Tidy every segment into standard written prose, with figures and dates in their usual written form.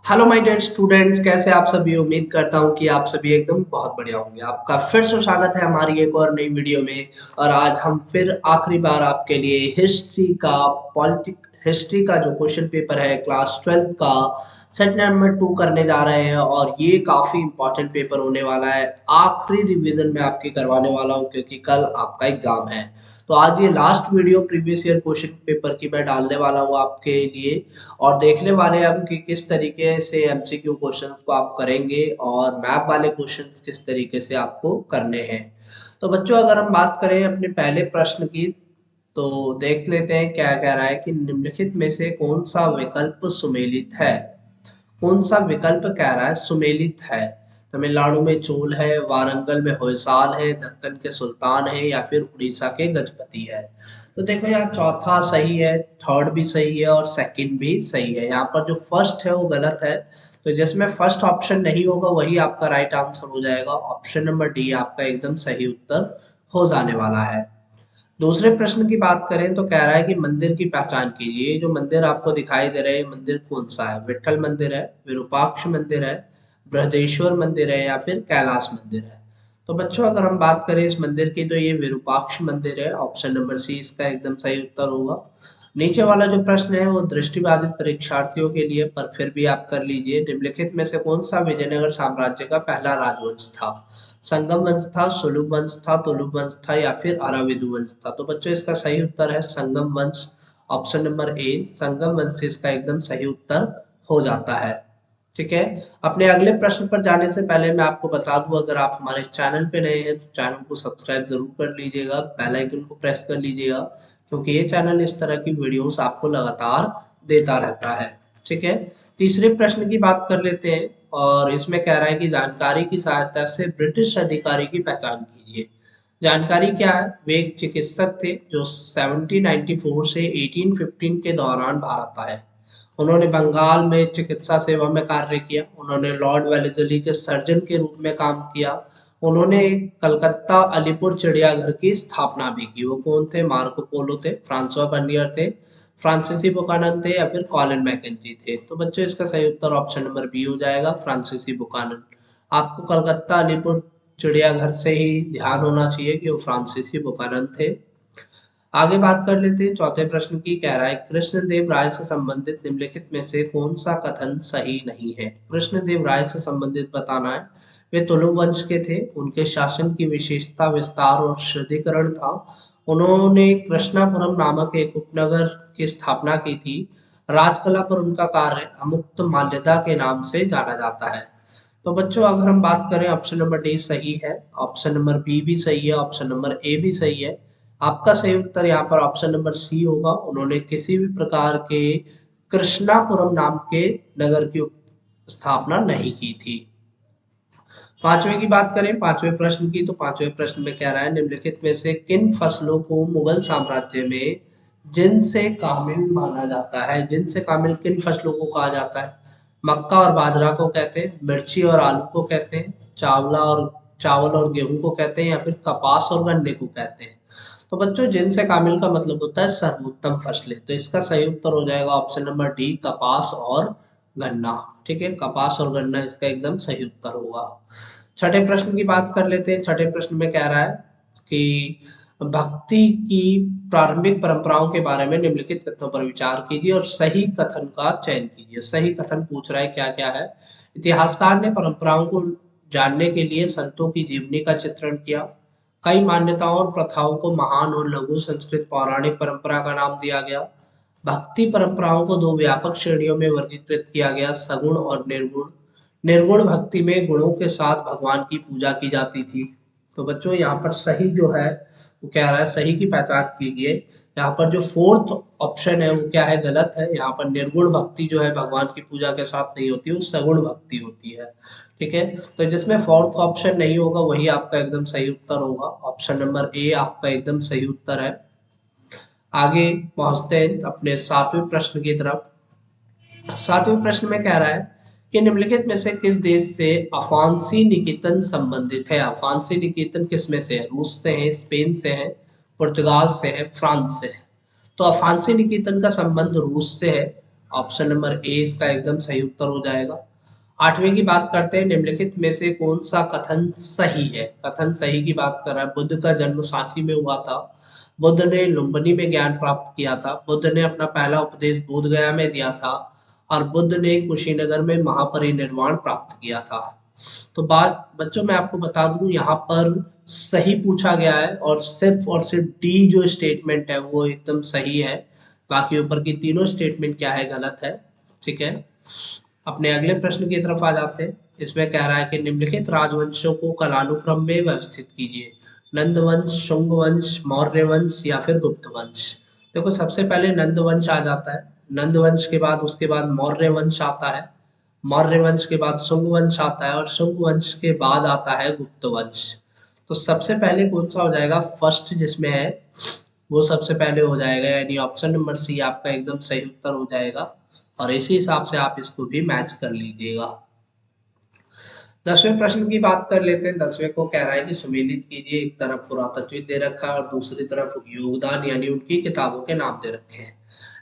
Hello my dear students, कैसे आप सभी। उम्मीद करता हूँ कि आप सभी एकदम बहुत बढ़िया होंगे। आपका फिर से स्वागत है हमारी एक और नई वीडियो में। और आज हम फिर आखिरी बार आपके लिए हिस्ट्री का जो क्वेश्चन पेपर है क्लास 12 का सेट नंबर 2 करने जा रहे हैं। और ये काफ़ी इंपॉर्टेंट पेपर होने वाला है। आखिरी रिवीजन में आपकी करवाने वाला हूँ क्योंकि कल आपका एग्जाम है। तो आज ये last video previous year question paper की मैं डालने वाला हूँ आपके लिए। और देखने वाले हैं हम कि किस तरीके से एमसीक्यू क्वेश्चंस को आप करेंगे और मैप वाले क्वेश्चंस किस तरीके से आपको करने हैं। तो बच्चों, अगर हम बात करें अपने पहले प्रश्न की, तो देख लेते हैं क्या कह रहा है कि निम्नलिखित में से कौन सा विकल्प सुमेलित है। कौन सा विकल्प कह रहा है सुमेलित है। तमिलनाडु में चोल है, वारंगल में होयसाल है, दक्कन के सुल्तान है या फिर उड़ीसा के गजपति है। तो देखो यहाँ चौथा सही है, थर्ड भी सही है और सेकंड भी सही है। यहाँ पर जो फर्स्ट है वो गलत है। तो जिसमें फर्स्ट ऑप्शन नहीं होगा वही आपका राइट आंसर हो जाएगा। ऑप्शन नंबर डी आपका एकदम सही उत्तर हो जाने वाला है। दूसरे प्रश्न की बात करें तो कह रहा है कि मंदिर की पहचान कीजिए। जो मंदिर आपको दिखाई दे रहे हैं मंदिर कौन सा है। विठल मंदिर है, विरूपाक्ष मंदिर है, बृहदेश्वर मंदिर है या फिर कैलाश मंदिर है। तो बच्चों, अगर हम बात करें इस मंदिर की तो ये विरूपाक्ष मंदिर है। ऑप्शन नंबर सी इसका एकदम सही उत्तर होगा। नीचे वाला जो प्रश्न है वो दृष्टिबाधित परीक्षार्थियों के लिए, पर फिर भी आप कर लीजिए। निम्नलिखित में से कौन सा विजयनगर साम्राज्य का पहला राजवंश था। संगम वंश था, सुलभ वंश था, तुलुप वंश था या फिर अराविदु वंश था। तो बच्चों इसका सही उत्तर है संगम वंश। ऑप्शन नंबर ए संगम वंश से इसका एकदम सही उत्तर हो जाता है। ठीक है। अपने अगले प्रश्न पर जाने से पहले मैं आपको बता दूं, अगर आप हमारे चैनल पे नए हैं तो चैनल को सब्सक्राइब जरूर कर लीजिएगा, बेल आइकन को प्रेस कर लीजिएगा, क्योंकि ये चैनल इस तरह की वीडियोस आपको लगातार देता रहता है। ठीक है। तीसरे प्रश्न की बात कर लेते हैं और इसमें कह रहा है कि जानकारी की सहायता से ब्रिटिश अधिकारी की पहचान कीजिए। जानकारी क्या है। वे एक चिकित्सक थे जो 1794 से 1815 के दौरान भारत आए। उन्होंने बंगाल में चिकित्सा सेवा में कार्य किया। उन्होंने लॉर्ड वेलेस्ली के सर्जन के रूप में काम किया। उन्होंने कलकत्ता अलीपुर चिड़ियाघर की स्थापना भी की। वो कौन थे। मार्को पोलो थे, फ्रांसवा बर्नियर थे, फ्रांसीसी बुकानन थे या फिर कॉलिन मैकेंजी थे। तो बच्चों इसका सही उत्तर ऑप्शन नंबर बी हो जाएगा, फ्रांसीसी बुकानन। आपको कलकत्ता अलीपुर चिड़ियाघर से ही ध्यान होना चाहिए कि वो फ्रांसीसी बुकानन थे। आगे बात कर लेते हैं चौथे प्रश्न की। कह रहा है कृष्णदेव राय से संबंधित निम्नलिखित में से कौन सा कथन सही नहीं है। कृष्णदेव राय से संबंधित बताना है। वे तुलु वंश के थे। उनके शासन की विशेषता विस्तार और शुद्धिकरण था। उन्होंने कृष्णापुरम नामक एक उपनगर की स्थापना की थी। राजकला पर उनका कार्य अमुक्त माल्यदा के नाम से जाना जाता है। तो बच्चों, अगर हम बात करें ऑप्शन नंबर डी सही है, ऑप्शन नंबर बी भी सही है, ऑप्शन नंबर ए भी सही है। आपका सही उत्तर यहाँ पर ऑप्शन नंबर सी होगा। उन्होंने किसी भी प्रकार के कृष्णापुरम नाम के नगर की स्थापना नहीं की थी। पांचवें की बात करें, पांचवें प्रश्न की, तो पांचवें प्रश्न में कह रहा है निम्नलिखित में से किन फसलों को मुगल साम्राज्य में जिनसे कामिल माना जाता है। जिनसे कामिल किन फसलों को कहा जाता है। मक्का और बाजरा को कहते हैं, मिर्ची और आलू को कहते हैं, चावल और गेहूं को कहते हैं या फिर कपास और गन्ने को कहते हैं। तो बच्चों, जिनसे कामिल का मतलब होता है सर्वोत्तम फसलें। तो इसका सही उत्तर हो जाएगा ऑप्शन नंबर डी कपास और गन्ना। ठीक है, कपास और गन्ना इसका एकदम सही उत्तर होगा। छठे प्रश्न की बात कर लेते हैं। छठे प्रश्न में कह रहा है कि भक्ति की प्रारंभिक परंपराओं के बारे में निम्नलिखित तथ्यों पर विचार कीजिए और सही कथन का चयन कीजिए। सही कथन पूछ रहा है क्या क्या है। इतिहासकार ने परंपराओं को जानने के लिए संतों की जीवनी का चित्रण किया। कई मान्यताओं और प्रथाओं को महान और लघु संस्कृत पौराणिक परंपरा का नाम दिया गया। भक्ति परंपराओं को दो व्यापक श्रेणियों में वर्गीकृत किया गया, सगुण और निर्गुण। निर्गुण भक्ति में गुणों के साथ भगवान की पूजा की जाती थी। तो बच्चों, यहाँ पर सही जो है वो कह रहा है सही की पहचान कीजिए। यहाँ पर जो फोर्थ ऑप्शन है वो क्या है, गलत है। यहाँ पर निर्गुण भक्ति जो है भगवान की पूजा के साथ नहीं होती, वो सगुण भक्ति होती है। ठीक है। तो जिसमें फोर्थ ऑप्शन नहीं होगा वही आपका एकदम सही उत्तर होगा। ऑप्शन नंबर ए आपका एकदम सही उत्तर है। आगे पहुंचते हैं अपने सातवें प्रश्न की तरफ। सातवें प्रश्न में कह रहा है कि निम्नलिखित में से किस देश से अफांसी निकेतन संबंधित है। अफांसी निकेतन किस में से है। रूस से है, स्पेन से है, पुर्तगाल से है, फ्रांस से है। तो अफांसी निकेतन का संबंध रूस से है। ऑप्शन नंबर ए इसका एकदम सही उत्तर हो जाएगा। आठवीं की बात करते हैं, निम्नलिखित में से कौन सा कथन सही है। कथन सही की बात कर रहा है, बुद्ध का जन्म सांची में हुआ था, बुद्ध ने लुम्बिनी में ज्ञान प्राप्त किया था, बुद्ध ने अपना पहला उपदेश बोध गया में दिया था, और बुद्ध ने कुशीनगर में महापरिनिर्वाण प्राप्त किया था। तो बात बच्चों मैं आपको बता दूं, यहाँ पर सही पूछा गया है और सिर्फ डी जो स्टेटमेंट है वो एकदम सही है। बाकी ऊपर की तीनों स्टेटमेंट क्या है, गलत है। ठीक है, अपने अगले प्रश्न की तरफ आ जाते हैं। इसमें कह रहा है कि निम्नलिखित राजवंशों को कालानुक्रम में व्यवस्थित कीजिए। नंद वंश, शुंग वंश, मौर्य वंश या फिर गुप्त वंश। देखो सबसे पहले नंद वंश आ जाता है, नंद वंश के बाद उसके बाद मौर्य वंश आता है, मौर्य वंश के बाद शुंग वंश आता है और शुंग वंश के बाद आता है गुप्त वंश। तो सबसे पहले कौन सा हो जाएगा, फर्स्ट जिसमें है वो सबसे पहले हो जाएगा, यानी ऑप्शन नंबर सी आपका एकदम सही उत्तर हो जाएगा। और इसी हिसाब से आप इसको भी मैच कर लीजिएगा। 10वें प्रश्न की बात कर लेते हैं। 10वें को कह रहा है कि सम्मिलित कीजिए। एक तरफ पुरातत्व दे रखा है और दूसरी तरफ योगदान यानी उनकी किताबों के नाम दे रखे हैं।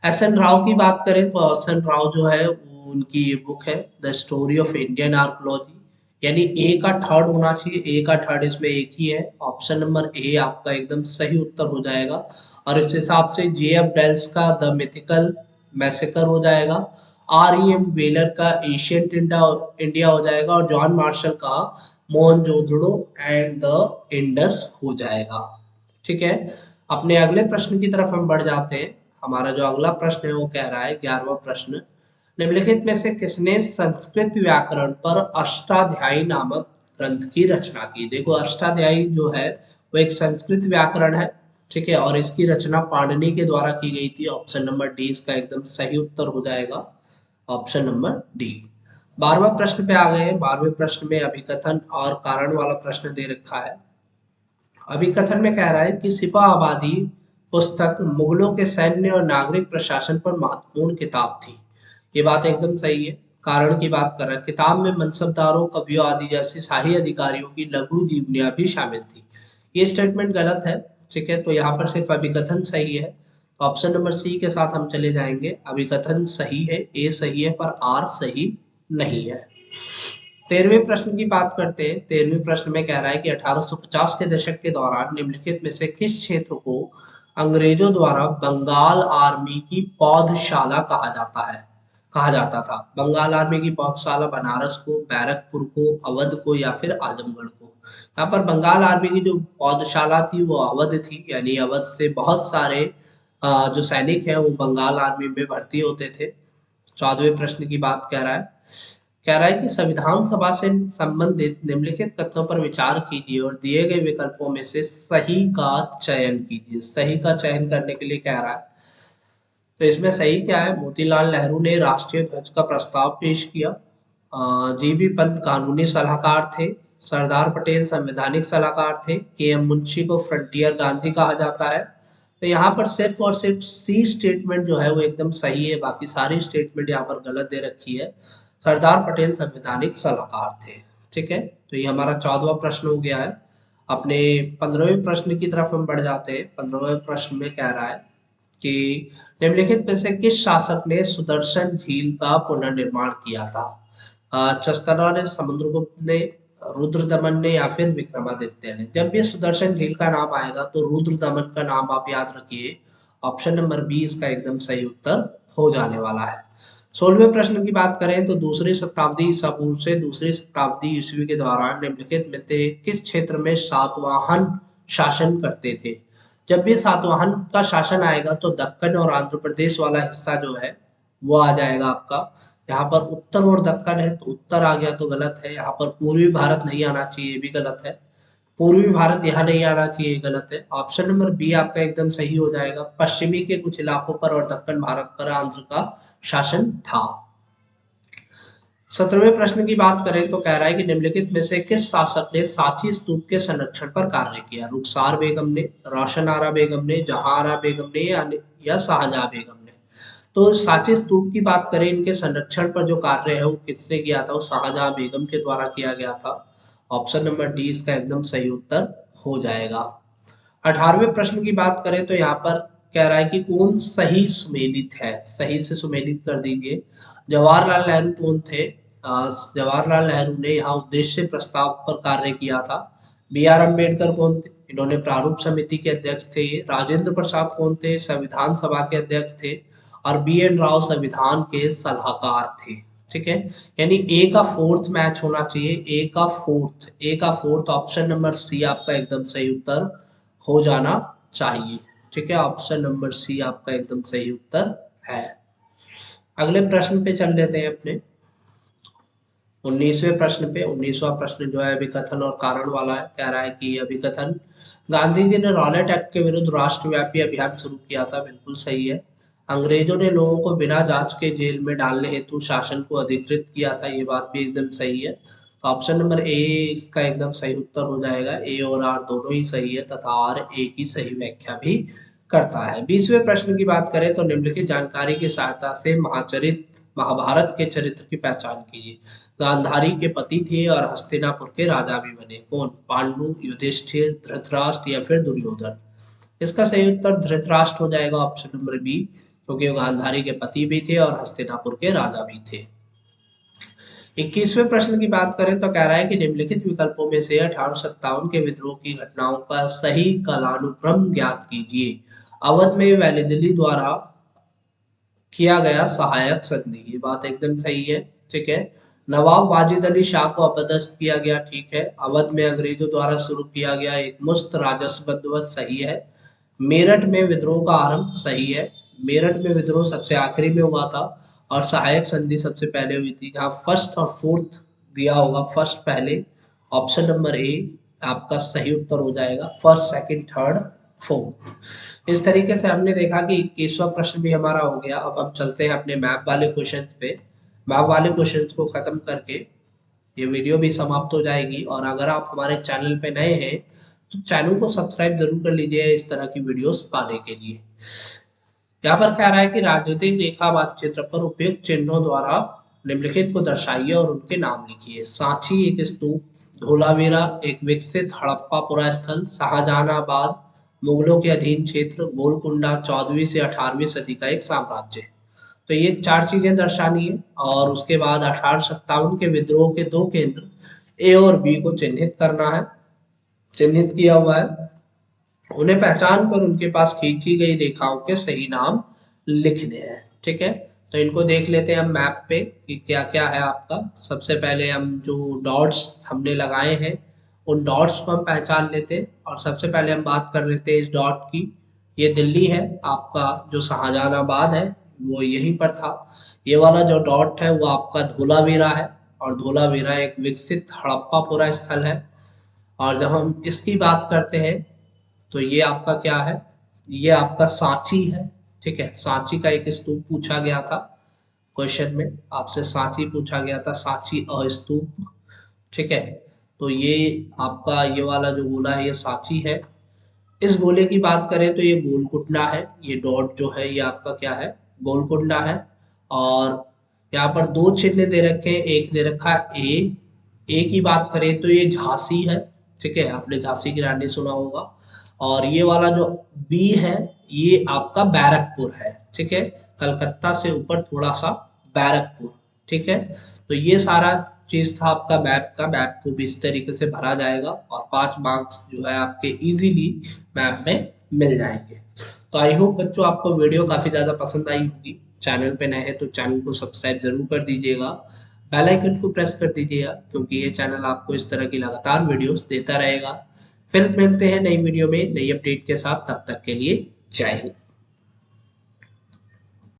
एस एन राव की बात करें तो एस एन राव जो है उनकी ये बुक है the story of Indian archaeology, यानी ए का थर्ड होना चाहिए, ए का थर्ड इसमें एक ही है। ऑप्शन नंबर ए आपका एकदम सही उत्तर हो जाएगा। और इस हिसाब से जे एफ डेल्स का द मिथिकल मैसेकर हो जाएगा, आर ई एम वेलर का एशियंट इंडिया हो जाएगा और जॉन मार्शल का मोहनजोदड़ो एंड द इंडस हो जाएगा। ठीक है, अपने अगले प्रश्न की तरफ हम बढ़ जाते हैं। हमारा जो अगला प्रश्न है वो कह रहा है, 11वां प्रश्न, निम्नलिखित में से किसने संस्कृत व्याकरण पर अष्टाध्यायी नामक ग्रंथ की रचना की। देखो अष्टाध्यायी जो है वो एक संस्कृत व्याकरण है। ठीक है, और इसकी रचना पाणिनि के द्वारा की गई थी। ऑप्शन नंबर डी इसका एकदम सही उत्तर हो जाएगा, ऑप्शन नंबर डी। 12वें प्रश्न पे आ गए हैं। 12वें प्रश्न में अभिकथन और कारण वाला प्रश्न दे रखा है। अभिकथन में कह रहा है कि सिपा आबादी पुस्तक मुगलों के सैन्य और नागरिक प्रशासन पर महत्वपूर्ण किताब थी। ये बात एकदम सही है। कारण की बात कर रहा है, किताब में मनसबदारों, कवियों आदि जैसे शाही अधिकारियों की लघु जीवनियां भी शामिल थी। ये स्टेटमेंट गलत है। ठीक है, तो यहाँ पर सिर्फ अभिकथन सही है। ऑप्शन नंबर सी के साथ हम चले जाएंगे। अभिकथन सही है, ए सही है, पर आर सही नहीं है। 13वें प्रश्न की बात करते हैं। 13वें प्रश्न में कह रहा है कि 1850 के दशक के दौरान निम्नलिखित में से किस क्षेत्र को अंग्रेजों द्वारा बंगाल आर्मी की पौधशाला कहा जाता था। बंगाल आर्मी की पौधशाला बनारस को, बैरकपुर को, अवध को या फिर आजमगढ़ को। यहाँ पर बंगाल आर्मी की जो पौधशाला थी वो अवध थी, यानी अवध से बहुत सारे जो सैनिक हैं वो बंगाल आर्मी में भर्ती होते थे। 14वें प्रश्न की बात कह रहा है कि संविधान सभा से संबंधित निम्नलिखित तथ्यों पर विचार कीजिए और दिए गए विकल्पों में से सही का चयन कीजिए। सही का चयन करने के लिए कह रहा है, तो इसमें सही क्या है, मोतीलाल नेहरू ने राष्ट्रीय ध्वज का प्रस्ताव पेश किया, जीबी पंत कानूनी सलाहकार थे, सरदार पटेल संवैधानिक सलाहकार थे, के एम मुंशी को फ्रंटियर गांधी कहा जाता है। तो यहाँ पर सिर्फ और सिर्फ सी स्टेटमेंट जो है वो एकदम सही है, बाकी सारी स्टेटमेंट यहाँ पर गलत दे रखी है। सरदार पटेल संवैधानिक सलाहकार थे। ठीक है, तो ये हमारा 14वां प्रश्न हो गया है। अपने 15वें प्रश्न की तरफ हम बढ़ जाते हैं। 15वें प्रश्न में कह रहा है कि निम्नलिखित में से किस शासक ने सुदर्शन झील का पुनर्निर्माण किया था। चस्तरा ने, समुद्रगुप्त ने, रुद्रदमन ने या फिर विक्रमादित्य ने। जब भी सुदर्शन झील का नाम आएगा तो रुद्रदमन का नाम आप याद रखिए। ऑप्शन नंबर बी इसका एकदम सही उत्तर हो जाने वाला है। 16वें प्रश्न की बात करें तो दूसरी शताब्दी ईसा पूर्व से दूसरी शताब्दी ईस्वी के दौरान निम्नलिखित में से किस क्षेत्र में सातवाहन शासन करते थे। जब भी सातवाहन का शासन आएगा तो दक्कन और आंध्र प्रदेश वाला हिस्सा जो है वो आ जाएगा आपका। यहाँ पर उत्तर और दक्कन है तो उत्तर आ गया तो गलत है। यहाँ पर पूर्वी भारत नहीं आना चाहिए, ये भी गलत है। पूर्वी भारत यहाँ नहीं आना चाहिए, ये गलत है। ऑप्शन नंबर बी आपका एकदम सही हो जाएगा। पश्चिमी के कुछ इलाकों पर और दक्कन भारत पर आंध्र का शासन था। 17वें प्रश्न की बात करें तो कह रहा है कि निम्नलिखित में से किस शासक ने सांची स्तूप के संरक्षण पर कार्य किया। रुखसार बेगम ने, रोशन आरा बेगम ने, जहां आरा बेगम ने या शाहजहां बेगम ने। तो सांची स्तूप की बात करें, इनके संरक्षण पर जो कार्य है वो किसने किया था, वो शाहजहां बेगम के द्वारा किया गया था। ऑप्शन नंबर डी इसका एकदम सही उत्तर हो जाएगा। 18वें प्रश्न की बात करें तो यहाँ पर कह रहा है कि कौन सही सुमेलित है, सही से सुमेलित कर दीजिए। जवाहरलाल नेहरू कौन थे? जवाहरलाल नेहरू ने यहाँ उद्देश्य प्रस्ताव पर कार्य किया था। बी आर अम्बेडकर कौन थे? इन्होंने प्रारूप समिति के अध्यक्ष थे। ये राजेंद्र प्रसाद कौन थे? संविधान सभा के अध्यक्ष थे। और बी एन राव संविधान के सलाहकार थे। ठीक है, यानी ए का फोर्थ मैच होना चाहिए, ए का फोर्थ ऑप्शन नंबर सी आपका एकदम सही उत्तर हो जाना चाहिए। ठीक है, ऑप्शन नंबर सी आपका एकदम सही उत्तर है। अगले प्रश्न पे चल लेते हैं अपने 19वें प्रश्न पे। 19वां प्रश्न जो है अभिकथन और कारण वाला है। कह रहा है कि अभिकथन, गांधी जी ने रॉलेट एक्ट के विरुद्ध राष्ट्रव्यापी अभियान शुरू किया था। बिल्कुल सही है। अंग्रेजों ने लोगों को बिना जांच के जेल में डालने हेतु शासन को अधिकृत किया था। ये बात भी एकदम सही है। तो ऑप्शन नंबर ए इसका एकदम सही उत्तर हो जाएगा। ए और आर दोनों ही सही है तथा आर ए की सही व्याख्या भी करता है। 20वें प्रश्न की बात करें तो निम्नलिखित जानकारी की सहायता से महाभारत के चरित्र की पहचान कीजिए। गांधारी के पति थे और हस्तिनापुर के राजा भी बने। कौन? पांडु, युधिष्ठिर, धृतराष्ट्र या फिर दुर्योधन? इसका सही उत्तर धृतराष्ट्र हो जाएगा, ऑप्शन नंबर बी, क्योंकि वो गांधारी के पति भी थे और हस्तिनापुर के राजा भी थे। 21वें प्रश्न की बात करें तो कह रहा है कि निम्नलिखित विकल्पों में से 1857 के विद्रोह की घटनाओं का सही कालानुक्रम ज्ञात कीजिए। अवध में वैलिदली द्वारा किया गया सहायक संधि, ये बात एकदम सही है। ठीक है। नवाब वाजिद अली शाह को अपदस्थ किया गया। ठीक है। अवध में अंग्रेजों द्वारा शुरू किया गया एक मुश्त राजस्व बंदोबस्त, सही है। मेरठ में विद्रोह का आरंभ, सही है। मेरठ में विद्रोह सबसे आखिरी में हुआ था और सहायक संधि सबसे पहले हुई थी। यहाँ फर्स्ट और फोर्थ दिया होगा, फर्स्ट पहले, ऑप्शन नंबर ए आपका सही उत्तर हो जाएगा। First, second, third, fourth. इस तरीके से हमने देखा कि 21वां प्रश्न भी हमारा हो गया। अब हम चलते हैं अपने मैप वाले क्वेश्चन पे। मैप वाले क्वेश्चन को खत्म करके ये वीडियो भी समाप्त हो जाएगी। और अगर आप हमारे चैनल पे नए हैं तो चैनल को सब्सक्राइब जरूर कर लीजिए इस तरह की वीडियोस पाने के लिए। यहाँ पर कह रहा है कि राजनीतिक रेखा मानचित्र पर उपयुक्त चिन्हों द्वारा निम्नलिखित को दर्शाइए और उनके नाम लिखिए। सांची एक स्तूप, धोलावीरा एक विकसित हड़प्पा पुरा स्थल, शाहजहानाबाद मुगलों के अधीन क्षेत्र, गोलकुंडा 14वीं से 18वीं सदी का एक साम्राज्य। तो ये चार चीजें दर्शानी है। और उसके बाद 1857 के विद्रोह के दो केंद्र ए और बी को चिन्हित करना है, चिन्हित किया हुआ है। उन्हें पहचान कर उनके पास खींची गई रेखाओं के सही नाम लिखने हैं। ठीक है, तो इनको देख लेते हैं हम मैप पे कि क्या क्या है आपका। सबसे पहले हम जो डॉट्स हमने लगाए हैं उन डॉट्स को हम पहचान लेते हैं। और सबसे पहले हम बात कर लेते हैं इस डॉट की। ये दिल्ली है आपका, जो शाहजहानाबाद है वो यहीं पर था। ये वाला जो डॉट है वो आपका धोलावीरा है और धोलावीरा एक विकसित हड़प्पा पुरा स्थल है। और जब हम इसकी बात करते हैं तो ये आपका क्या है, ये आपका सांची है। ठीक है, सांची का एक स्तूप पूछा गया था क्वेश्चन में, आपसे सांची पूछा गया था, सांची स्तूप। ठीक है, तो ये आपका ये वाला जो गोला है ये सांची है। इस गोले की बात करें तो ये गोलकुंडा है। ये डॉट जो है ये आपका क्या है, गोलकुंडा है। और यहाँ पर दो चिन्ह दे रखे हैं, एक दे रखा है ए की बात करें तो ये झांसी है। ठीक है, आपने झांसी की रानी सुना होगा। और ये वाला जो बी है ये आपका बैरकपुर है। ठीक है, कलकत्ता से ऊपर थोड़ा सा बैरकपुर। ठीक है, तो ये सारा चीज था आपका मैप का। मैप को भी इस तरीके से भरा जाएगा और 5 मार्क्स जो है आपके इजीली मैप में मिल जाएंगे। तो आई होप बच्चों आपको वीडियो काफी ज्यादा पसंद आई होगी। चैनल पे नए हैं तो चैनल को सब्सक्राइब जरूर कर दीजिएगा, बेल आइकन को प्रेस कर दीजिएगा, क्योंकि ये चैनल आपको इस तरह की लगातार वीडियोस देता रहेगा। फिर मिलते हैं नई वीडियो में नई अपडेट के साथ, तब तक के लिए जय हिंद।